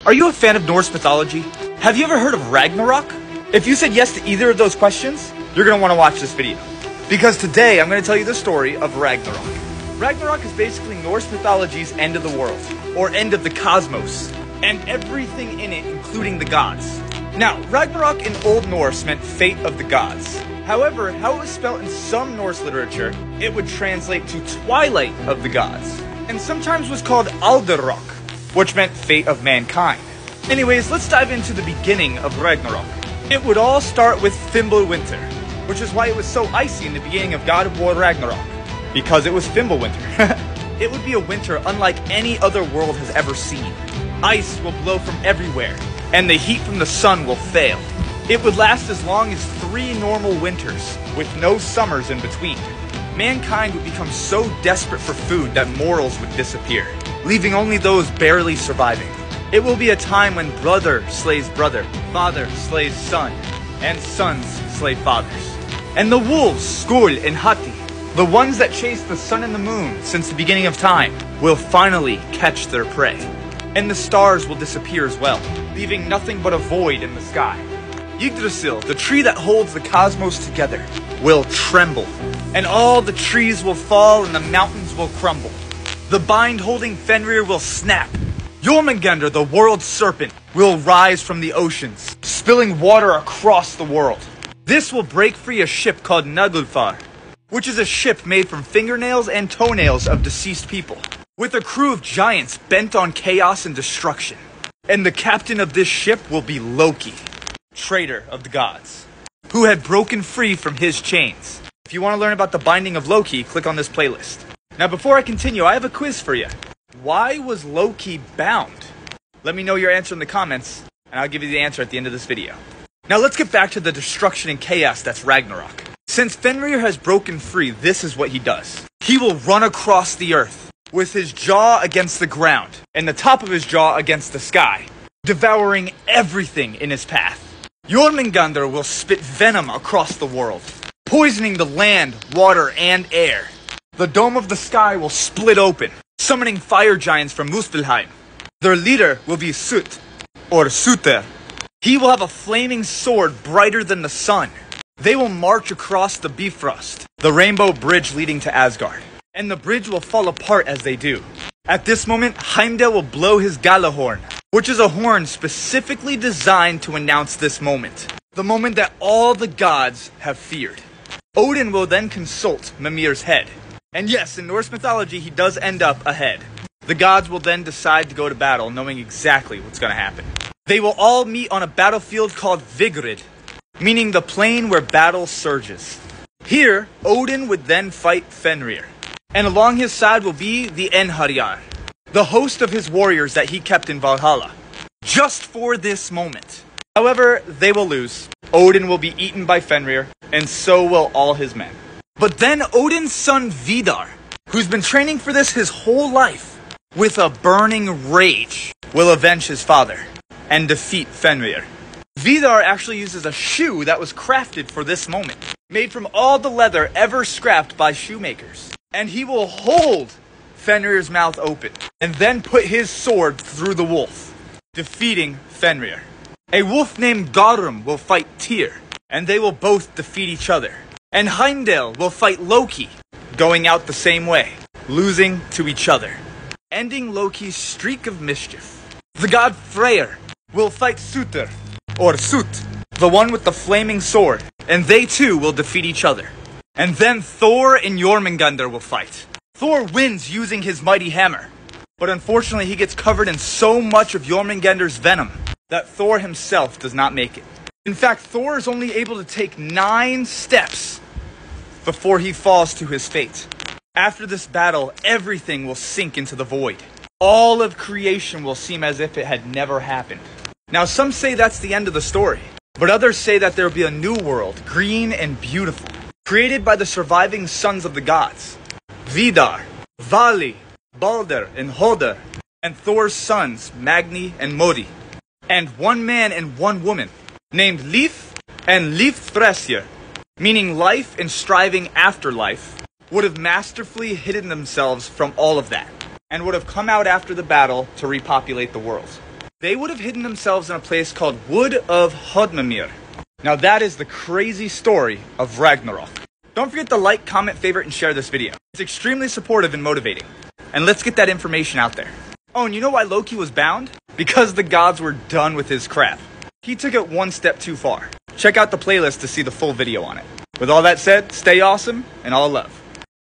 Are you a fan of Norse mythology? Have you ever heard of Ragnarok? If you said yes to either of those questions, you're going to want to watch this video. Because today I'm going to tell you the story of Ragnarok. Ragnarok is basically Norse mythology's end of the world, or end of the cosmos, and everything in it, including the gods. Now, Ragnarok in Old Norse meant fate of the gods. However, how it was spelled in some Norse literature, it would translate to twilight of the gods, and sometimes was called Alderrock, which meant fate of mankind. Anyways, let's dive into the beginning of Ragnarok. It would all start with Fimbulwinter, which is why it was so icy in the beginning of God of War Ragnarok, because it was Fimbulwinter. It would be a winter unlike any other world has ever seen. Ice will blow from everywhere, and the heat from the sun will fail. It would last as long as 3 normal winters, with no summers in between. Mankind would become so desperate for food that mortals would disappear, leaving only those barely surviving. It will be a time when brother slays brother, father slays son, and sons slay fathers. And the wolves, Skul and Hati, the ones that chase the sun and the moon since the beginning of time, will finally catch their prey. And the stars will disappear as well, leaving nothing but a void in the sky. Yggdrasil, the tree that holds the cosmos together, will tremble, and all the trees will fall and the mountains will crumble. The bind holding Fenrir will snap. Jormungandr, the world serpent, will rise from the oceans, spilling water across the world. This will break free a ship called Naglfar, which is a ship made from fingernails and toenails of deceased people, with a crew of giants bent on chaos and destruction. And the captain of this ship will be Loki, traitor of the gods, who had broken free from his chains. If you want to learn about the binding of Loki, click on this playlist. Now before I continue, I have a quiz for you. Why was Loki bound? Let me know your answer in the comments, and I'll give you the answer at the end of this video. Now let's get back to the destruction and chaos that's Ragnarok. Since Fenrir has broken free, this is what he does. He will run across the earth, with his jaw against the ground, and the top of his jaw against the sky, devouring everything in his path. Jormungandr will spit venom across the world, poisoning the land, water, and air. The dome of the sky will split open, summoning fire giants from Muspelheim. Their leader will be Sut, or Suter. He will have a flaming sword brighter than the sun. They will march across the Bifrost, the rainbow bridge leading to Asgard, and the bridge will fall apart as they do. At this moment, Heimdall will blow his Galahorn, which is a horn specifically designed to announce this moment, the moment that all the gods have feared. Odin will then consult Mimir's head. And yes, in Norse mythology, he does end up ahead. The gods will then decide to go to battle, knowing exactly what's going to happen. They will all meet on a battlefield called Vigrid, meaning the plain where battle surges. Here, Odin would then fight Fenrir. And along his side will be the Einherjar, the host of his warriors that he kept in Valhalla, just for this moment. However, they will lose. Odin will be eaten by Fenrir, and so will all his men. But then Odin's son Vidar, who's been training for this his whole life, with a burning rage, will avenge his father and defeat Fenrir. Vidar actually uses a shoe that was crafted for this moment, made from all the leather ever scrapped by shoemakers. And he will hold Fenrir's mouth open, and then put his sword through the wolf, defeating Fenrir. A wolf named Garm will fight Tyr, and they will both defeat each other. And Heimdall will fight Loki, going out the same way, losing to each other, ending Loki's streak of mischief. The god Freyr will fight Suter, or Sut, the one with the flaming sword, and they too will defeat each other. And then Thor and Jormungandr will fight. Thor wins using his mighty hammer, but unfortunately he gets covered in so much of Jormungandr's venom that Thor himself does not make it. In fact, Thor is only able to take 9 steps before he falls to his fate. After this battle, everything will sink into the void. All of creation will seem as if it had never happened. Now, some say that's the end of the story, but others say that there will be a new world, green and beautiful, created by the surviving sons of the gods, Vidar, Vali, Balder, and Hodr, and Thor's sons, Magni and Modi, and one man and one woman, named Lif and Lifthresir, meaning life and striving after life, would have masterfully hidden themselves from all of that, and would have come out after the battle to repopulate the world. They would have hidden themselves in a place called Wood of Hodmamir. Now that is the crazy story of Ragnarok. Don't forget to like, comment, favorite, and share this video. It's extremely supportive and motivating. And let's get that information out there. Oh, and you know why Loki was bound? Because the gods were done with his crap. He took it one step too far. Check out the playlist to see the full video on it. With all that said, stay awesome and all love.